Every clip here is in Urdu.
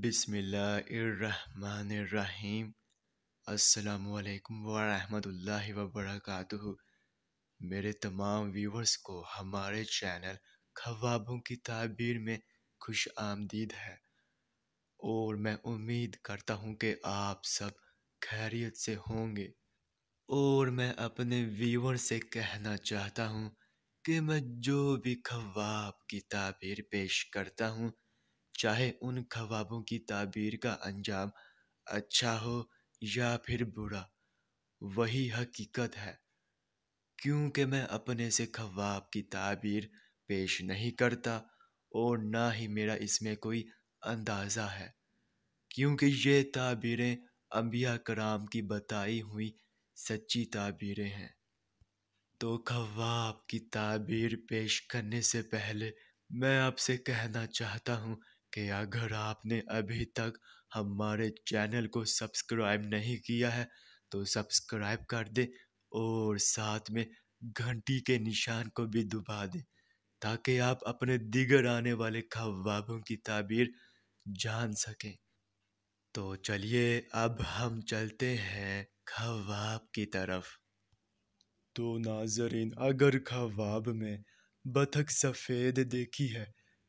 بسم اللہ الرحمن الرحیم۔ السلام علیکم ورحمۃ اللہ وبرکاتہ۔ میرے تمام ویورز کو ہمارے چینل خوابوں کی تعبیر میں خوش آمدید ہے، اور میں امید کرتا ہوں کہ آپ سب خیریت سے ہوں گے۔ اور میں اپنے ویور سے کہنا چاہتا ہوں کہ میں جو بھی خواب کی تعبیر پیش کرتا ہوں، چاہے ان خوابوں کی تعبیر کا انجام اچھا ہو یا پھر برا، وہی حقیقت ہے، کیونکہ میں اپنے سے خواب کی تعبیر پیش نہیں کرتا، اور نہ ہی میرا اس میں کوئی اندازہ ہے، کیونکہ یہ تعبیریں انبیاء کرام کی بتائی ہوئی سچی تعبیریں ہیں۔ تو خواب کی تعبیر پیش کرنے سے پہلے میں آپ سے کہنا چاہتا ہوں کہ اگر آپ نے ابھی تک ہمارے چینل کو سبسکرائب نہیں کیا ہے تو سبسکرائب کر دیں، اور ساتھ میں گھنٹی کے نشان کو بھی دبا دیں، تاکہ آپ اپنے دیگر آنے والے خوابوں کی تعبیر جان سکیں۔ تو چلیے اب ہم چلتے ہیں خواب کی طرف۔ تو ناظرین، اگر خواب میں بطخ سفید دیکھی ہے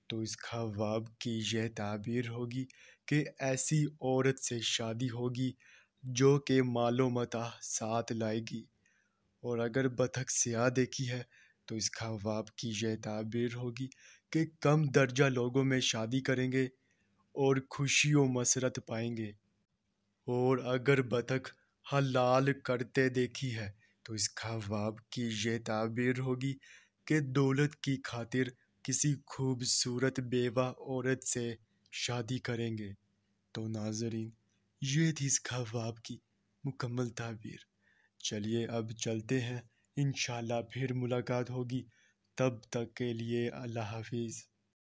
تو اس خواب کی یہ تعبیر ہوگی کہ ایسی عورت سے شادی ہوگی جو کہ مال و متاع ساتھ لائے گی۔ اور اگر بطخ سیاہ دیکھی ہے تو اس خواب کی یہ تعبیر ہوگی کہ کم درجہ لوگوں میں شادی کریں گے اور خوشی و مسرت پائیں گے۔ اور اگر بطخ حلال کرتے دیکھی ہے تو اس خواب کی یہ تعبیر ہوگی کہ دولت کی خاطر کسی خوبصورت بیوہ عورت سے شادی کریں گے۔ تو ناظرین، یہ تھی اس خواب کی مکمل تعبیر۔ چلیے اب چلتے ہیں، انشاءاللہ پھر ملاقات ہوگی، تب تک کے لیے اللہ حافظ۔